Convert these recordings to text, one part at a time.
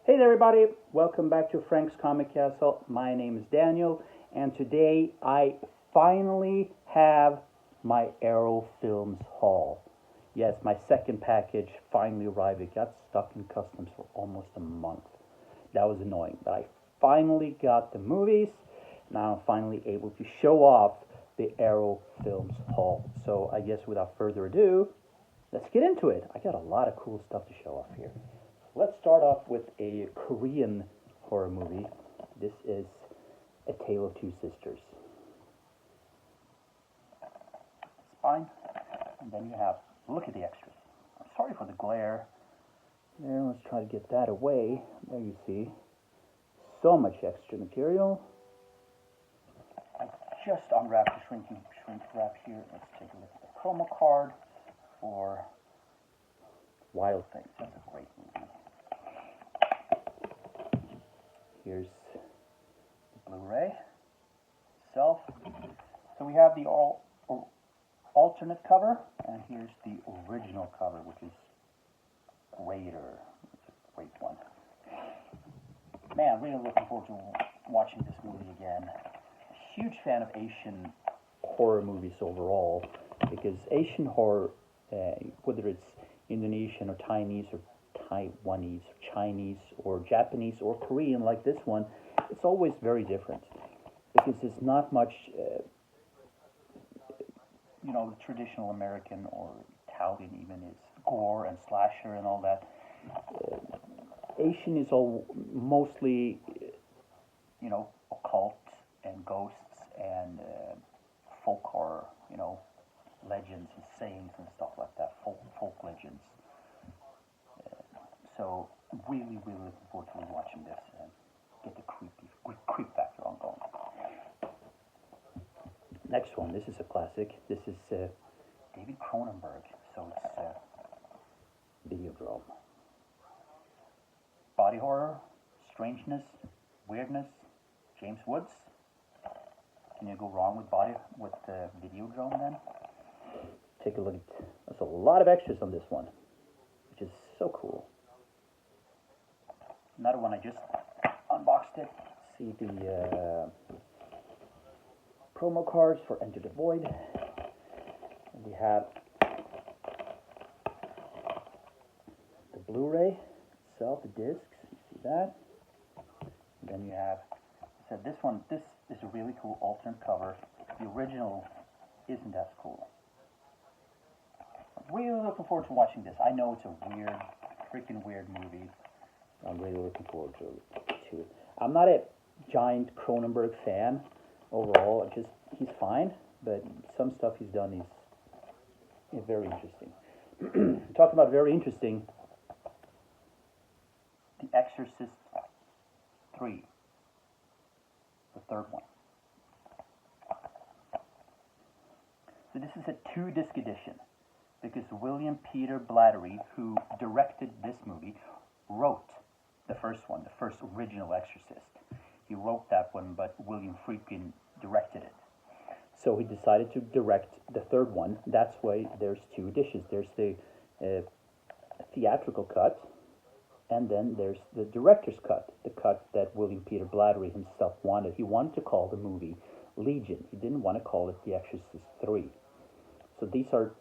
Hey there, everybody! Welcome back to Frank's Comic Castle. My name is Daniel, and today I finally have my Arrow Films haul. Yes, my second package finally arrived. It got stuck in customs for almost a month. That was annoying, but I finally got the movies. Now I'm finally able to show off the Arrow Films haul. So I guess without further ado, let's get into it. I got a lot of cool stuff to show off here. Let's start off with a Korean horror movie. This is A Tale of Two Sisters. It's fine. And then you have, look at the extras. I'm sorry for the glare. There, let's try to get that away. There you see. So much extra material. I just unwrapped the shrink wrap here. Let's take a look at the promo card for Wild Things. That's a great movie. Here's the Blu-ray itself. So we have the alternate cover, and here's the original cover, which is greater. It's a great one. Man, really looking forward to watching this movie again. Huge fan of Asian horror movies overall, because Asian horror, whether it's Indonesian or Chinese or Taiwanese, or Chinese, or Japanese, or Korean, like this one, it's always very different. Because it's not much, traditional American or Italian even is gore and slasher and all that. Asian is all mostly, occult and ghosts and folk horror, legends and sayings and stuff like that, folk legends. So really, really looking forward to watching this and get the creep factor on going. Next one, this is a classic. This is David Cronenberg, so it's Videodrome. Body horror, strangeness, weirdness, James Woods. Can you go wrong with Videodrome then? Take a look at, there's a lot of extras on this one, which is so cool. Another one, I just unboxed it. See the promo cards for Enter the Void. And we have the Blu-ray itself, the discs. You see that? And then you have, I said this is a really cool alternate cover. The original isn't as cool. I'm really looking forward to watching this. I know it's a weird, freaking weird movie. I'm really looking forward to it. I'm not a giant Cronenberg fan overall. He's fine, but some stuff he's done is very interesting. Talking about very interesting, The Exorcist 3, the third one. So this is a 2-disc edition, because William Peter Blattery, who directed this movie, wrote the first one, the first original Exorcist. He wrote that one, but William Friedkin directed it. So he decided to direct the third one. That's why there's 2 editions. There's the theatrical cut, and then there's the director's cut, the cut that William Peter Blattery himself wanted. He wanted to call the movie Legion. He didn't want to call it The Exorcist 3. So these are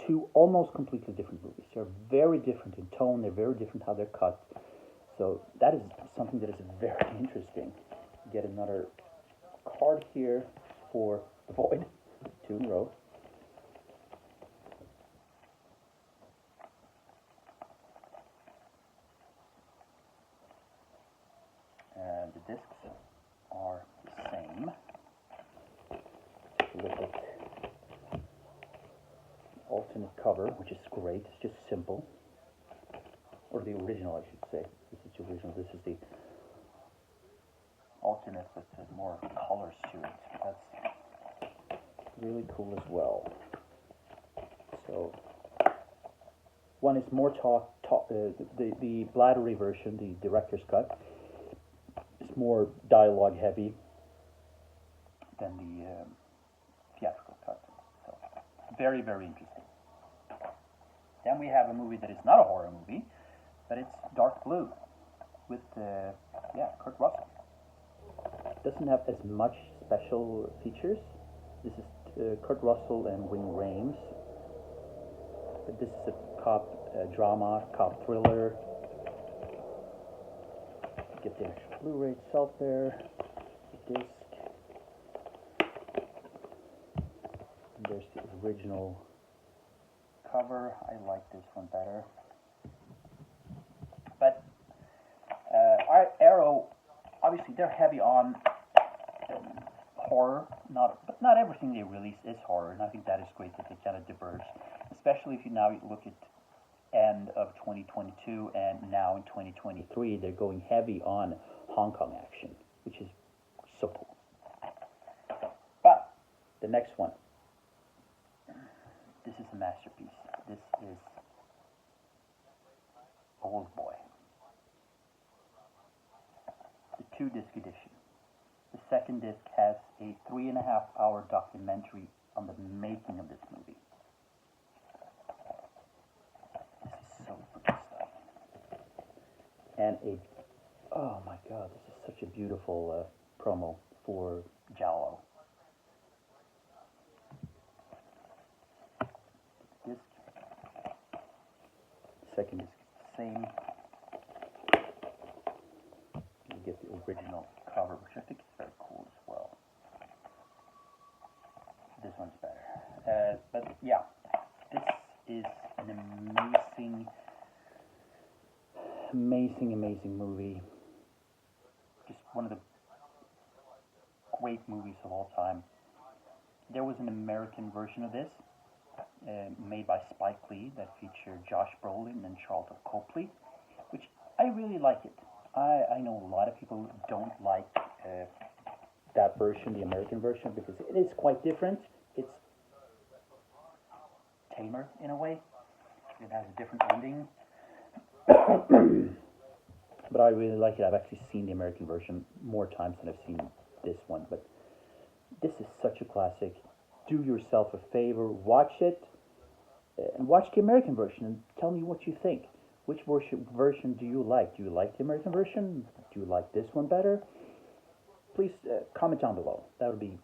2 almost completely different movies. They're very different in tone. They're very different how they're cut. So that is something that is very interesting. Get another card here for The Void, 2 in a row. And the discs are the same. Look at the alternate cover, which is great. It's just simple. Or the original, I should say. This is the original. This is the alternate with more colors to it. That's really cool as well. So one is more the Blattery version, the director's cut, is more dialogue heavy than the theatrical cut. So very, very interesting. Then we have a movie that is not a horror movie, but it's Dark Blue. with Kurt Russell. Doesn't have as much special features. This is Kurt Russell and Ving Rhames. But this is a cop drama, cop thriller. Get the actual Blu-ray itself there, the disc. And there's the original cover. I like this one better. But Arrow, obviously, they're heavy on horror. But not everything they release is horror, and I think that is great that they kind of diverge. Especially if you now look at end of 2022 and now in 2023, they're going heavy on Hong Kong action, which is so cool. But the next one, this is a masterpiece. This is Old Boy, the 2-disc edition. The second disc has a 3.5-hour documentary on the making of this movie. And oh my God, this is such a beautiful promo for Giallo. Disc, second disc, same. You get the original cover, which I think is very cool as well. This one's better. But yeah, this is an amazing movie. Just one of the great movies of all time. There was an American version of this made by Spike Lee that featured Josh Brolin and Charlton Copley, which I really like it. I know a lot of people don't like that version, the American version, because it is quite different. It's tamer in a way. It has a different ending. But I really like it. I've actually seen the American version more times than I've seen this one. But this is such a classic. Do yourself a favor, watch it, and watch the American version, and tell me what you think. Which version do you like? Do you like the American version? Do you like this one better? Please comment down below. That'd be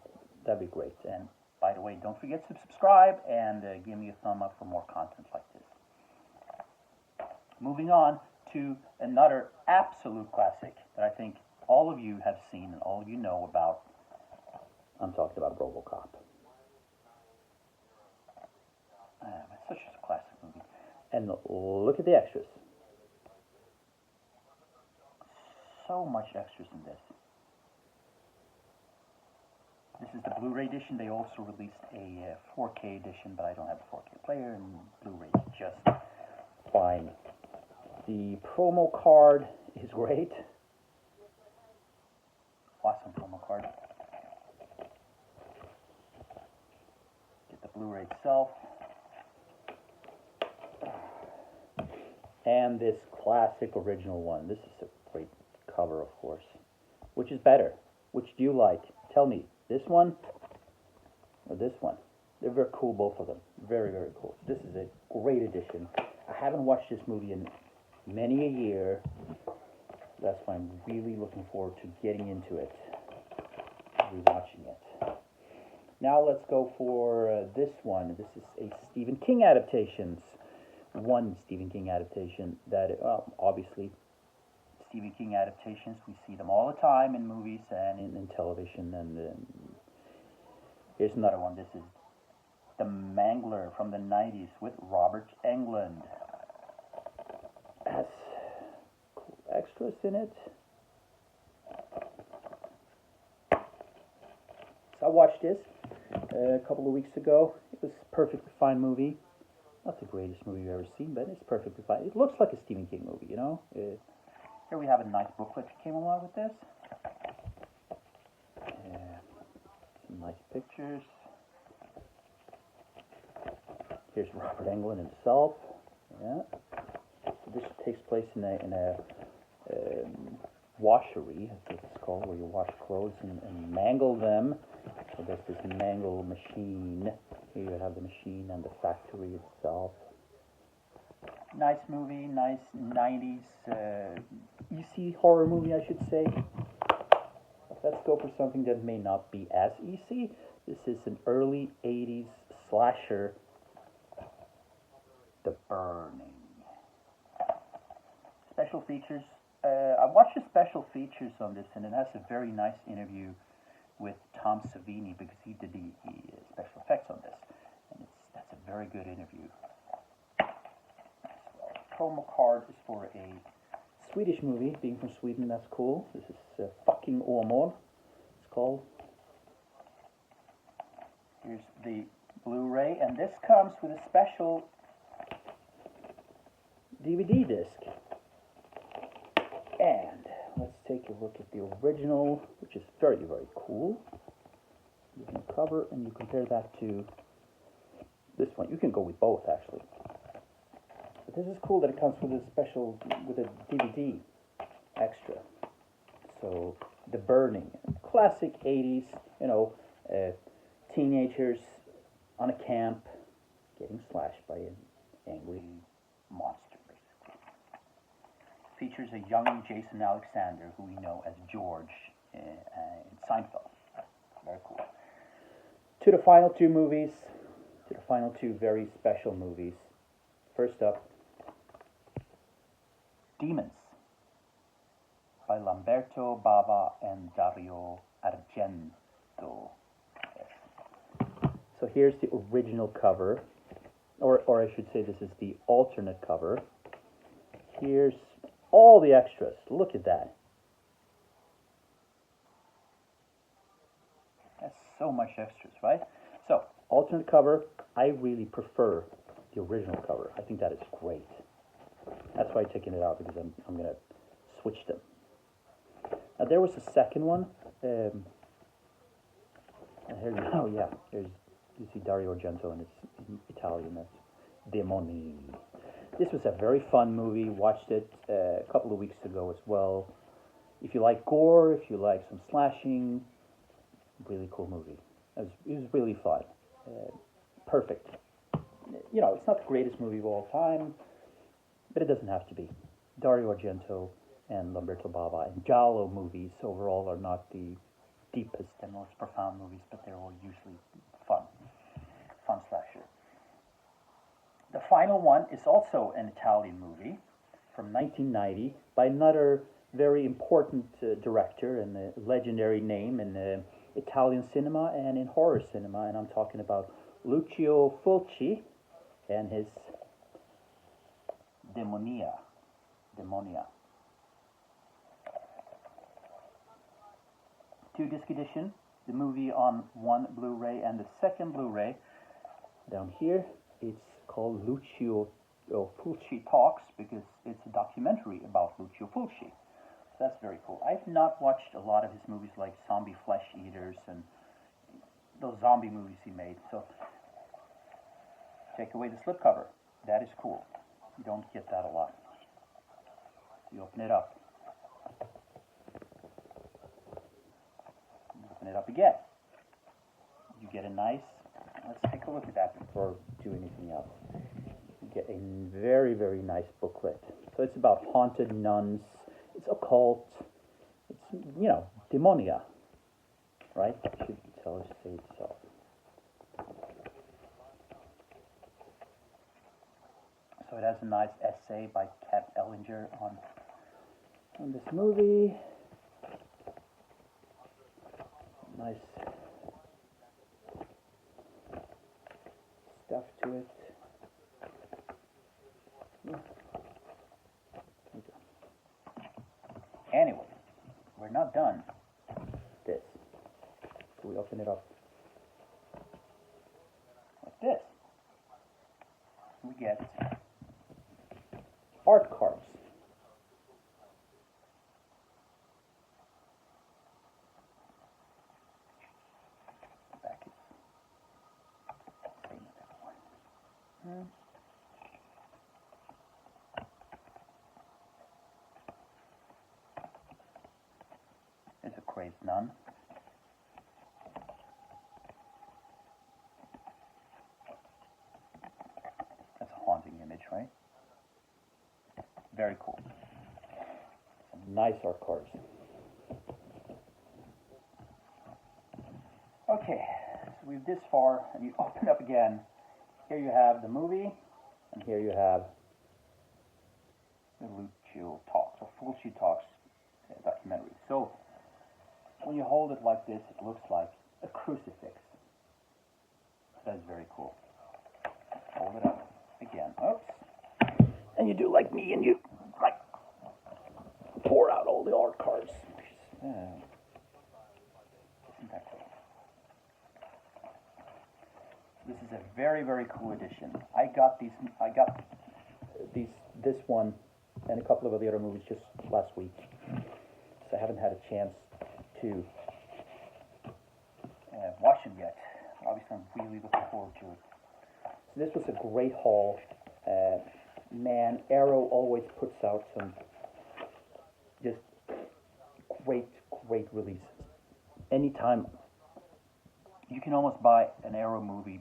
great. And by the way, don't forget to subscribe and give me a thumb up for more content like this. Moving on to another absolute classic that I think all of you have seen and all of you know about. I'm talking about RoboCop. It's such a classic movie. And look at the extras. So much extras in this. This is the Blu-ray edition. They also released a 4K edition, but I don't have a 4K player, and Blu-ray is just fine. The promo card is great. Awesome promo card. Get the Blu-ray itself. And this classic original one. This is a great cover, of course. Which is better? Which do you like? Tell me. This one or this one? They're very cool, both of them. Very, very cool. This is a great addition. I haven't watched this movie in many a year. That's why I'm really looking forward to getting into it, rewatching it. Now let's go for this one. This is a Stephen King adaptation. One Stephen King adaptation that, obviously, Stephen King adaptations, we see them all the time in movies and in television. And here's another one. This is The Mangler from the 90s with Robert Englund. Has cool extras in it. So I watched this a couple of weeks ago. It was a perfectly fine movie. Not the greatest movie you've ever seen, but it's perfectly fine. It looks like a Stephen King movie, you know? Here we have a nice booklet that came along with this. Some nice pictures. Here's Robert Englund himself. Yeah. So this takes place in a washery, that's what it's called, where you wash clothes and mangle them. So there's this mangle machine. Here you have the machine and the factory itself. Nice movie, nice 90s easy horror movie, I should say. Let's go for something that may not be as easy. This is an early 80s slasher, The Burning. Special features. I watched the special features on this, and it has a very nice interview with Tom Savini because he did the special effects on this, and that's a very good interview. Well, promo card is for a Swedish movie. Being from Sweden, that's cool. This is Fucking Åmål. It's called. Here's the Blu-ray, and this comes with a special DVD disc. And let's take a look at the original, which is very, very cool. You can cover and you compare that to this one. You can go with both, actually. But this is cool that it comes with a special, with a DVD extra. So, The Burning, classic 80s, teenagers on a camp getting slashed by an angry monster. Features a young Jason Alexander, who we know as George in Seinfeld. Very cool. To the final two movies, to the final two very special movies. First up, Demons by Lamberto Bava and Dario Argento. Yes. So here's the original cover, or I should say this is the alternate cover. Here's all the extras. Look at that. That's so much extras, right? So, alternate cover, I really prefer the original cover. I think that is great. That's why I'm taking it out, because I'm going to switch them. Now, there was a second one. Here you go. Yeah, you see Dario Argento, and it's in Italian. That's Demoni. This was a very fun movie. Watched it a couple of weeks ago as well. If you like gore, if you like some slashing, really cool movie. It was really fun. Perfect. It's not the greatest movie of all time, but it doesn't have to be. Dario Argento and Lamberto Bava and Giallo movies overall are not the deepest and most profound movies, but they're all usually fun. Fun slasher. The final one is also an Italian movie from 1990 by another very important director and a legendary name in Italian cinema and in horror cinema, and I'm talking about Lucio Fulci and his Demonia. 2-disc edition, the movie on one Blu-ray, and the second Blu-ray down here, it's called Lucio Fulci Talks, because it's a documentary about Lucio Fulci. So that's very cool. I've not watched a lot of his movies like Zombie Flesh Eaters and those zombie movies he made. So take away the slipcover. That is cool. You don't get that a lot. You open it up. You open it up again. You get a nice, let's take a look at that before we do anything else. You get a very, very nice booklet. So it's about haunted nuns. It's occult. It's, demonia. Right? That should tell us say itself. So it has a nice essay by Kat Ellinger on this movie. Nice stuff to it. Anyway, we're not done with this. So we open it up like this. We get art cards. Back is same as that one. There's a crazed nun. That's a haunting image, right? Very cool. Some Nice art cards. Okay, so we've this far, and you open up again. Here you have the movie, and here you have the Lucio Talks, or Fulci Talks documentary. So, when you hold it like this, it looks like a crucifix. That is very cool. Hold it up again. Oops. And you do like me, and you like pour out all the art cards. Isn't that cool? This is a very, very cool edition. I got these. This one, and a couple of the other movies just last week. So I haven't had a chance to watch them yet. Obviously, I'm really looking forward to it. So this was a great haul. Man, Arrow always puts out some just great releases. Anytime, you can almost buy an Arrow movie,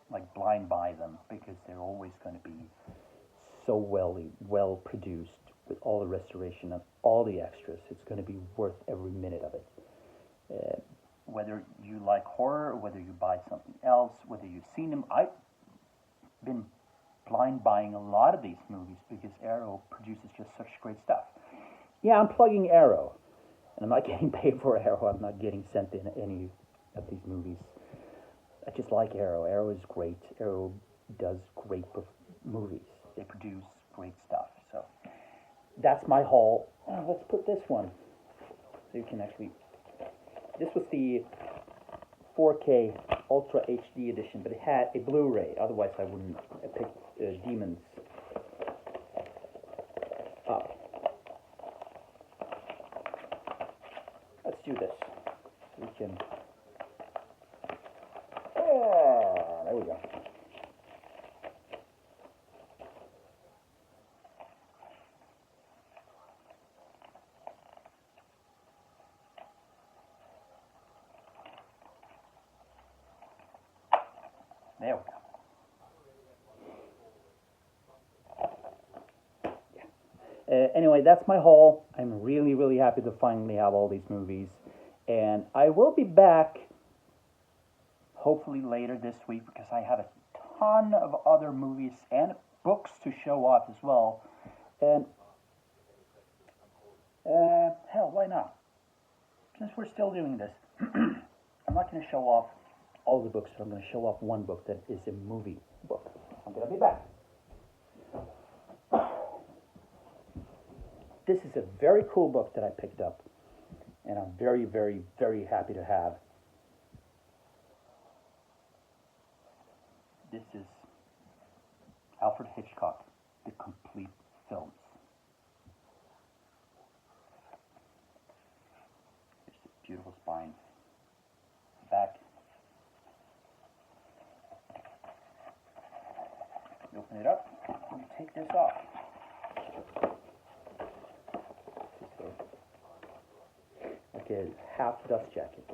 like blind buy them, because they're always going to be so well produced with all the restoration and all the extras. It's going to be worth every minute of it. Whether you like horror, whether you buy something else, whether you've seen them. I've been blind buying a lot of these movies because Arrow produces just such great stuff. Yeah, I'm plugging Arrow, and I'm not getting paid for Arrow. I'm not getting sent in any of these movies. I just like Arrow. Arrow is great. Arrow does great movies. They produce great stuff. So that's my haul. Let's put this one so you can actually. This was the 4K Ultra HD edition, but it had a Blu-ray. Otherwise, I wouldn't have picked Demons up. Let's do this. We can. There we go. There we go. Anyway, that's my haul. I'm really happy to finally have all these movies. And I will be back hopefully later this week because I have a ton of other movies and books to show off as well. And hell, why not? Since we're still doing this, I'm not going to show off all the books, but I'm going to show off one book that is a movie book. I'm going to be back. This is a very cool book that I picked up, and I'm very happy to have. This is Alfred Hitchcock, The Complete Films. It's a beautiful spine. Back. You open it up, and you take this off. Like a half dust jacket.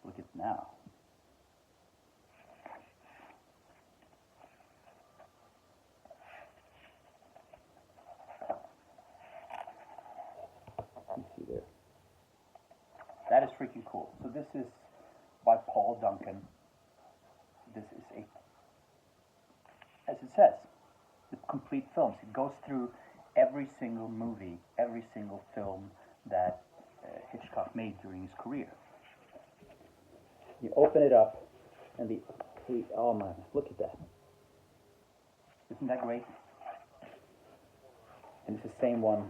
Look at now. You see there. That is freaking cool. So this is by Paul Duncan. This is as it says, the complete films. It goes through every single movie, every single film that Hitchcock made during his career. You open it up, and oh man, look at that. Isn't that great? And it's the same one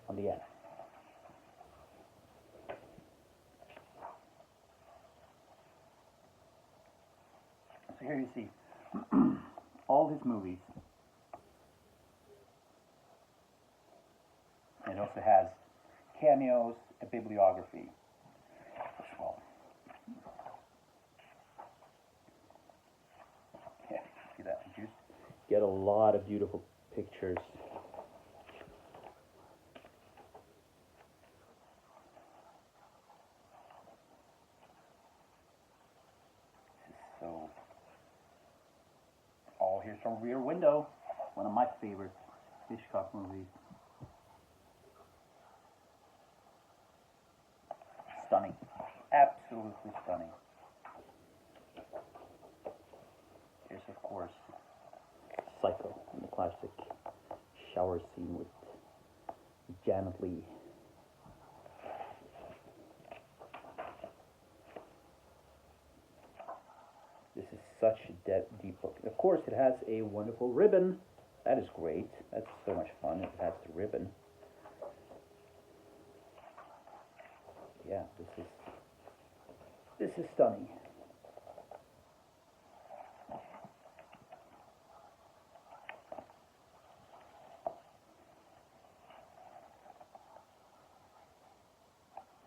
on the end. So here you see all his movies. And it also has cameos, a bibliography as well. Yeah, see that? You get a lot of beautiful pictures. here's our Rear Window, one of my favorite Hitchcock movies. Stunning. Absolutely stunning. Here's, of course, Psycho, and the classic shower scene with Janet Leigh. This is such a deep book. Of course, it has a wonderful ribbon. That is great. That's so much fun. It has the ribbon. Yeah, this is stunning.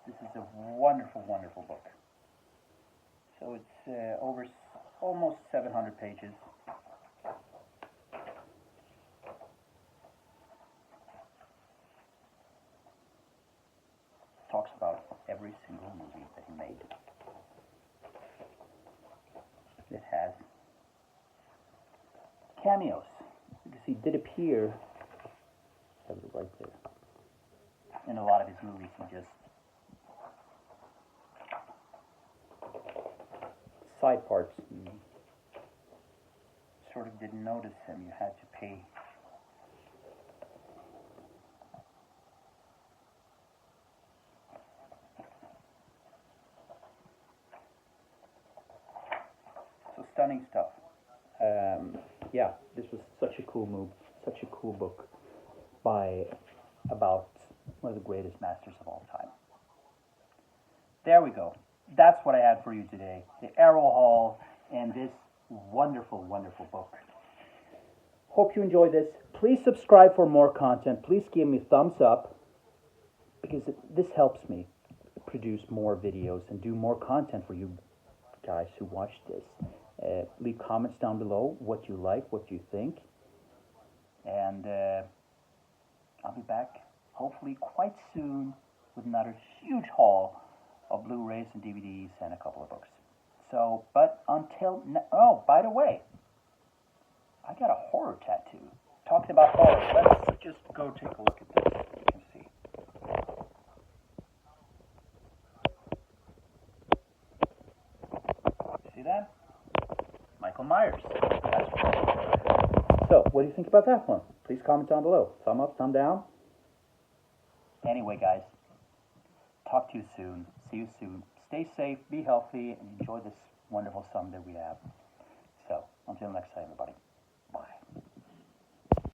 This is a wonderful, wonderful book. So it's over almost 700 pages. Talks about every single movie that he made. It has cameos, because he did appear, I have it right there, in a lot of his movies. He just side parts. You sort of didn't notice him. You had to pay. So stunning stuff. Yeah, this was such a cool move, such a cool book about one of the greatest masters of all time. There we go. That's what I had for you today. The Arrow Hall and this wonderful, wonderful book. Hope you enjoyed this. Please subscribe for more content. Please give me a thumbs up, because this helps me produce more videos and do more content for you guys who watch this. Leave comments down below what you like, what you think. And I'll be back hopefully quite soon with another huge haul of Blu-rays and DVDs and a couple of books. So, but until oh, by the way, I got a horror tattoo. Talking about horror, let's just go take a look at this. You can see. See that? Michael Myers. So, what do you think about that one? Please comment down below. Thumb up, thumb down. Anyway, guys, talk to you soon. See you soon. Stay safe, be healthy, and enjoy this wonderful summer that we have. So, until next time, everybody.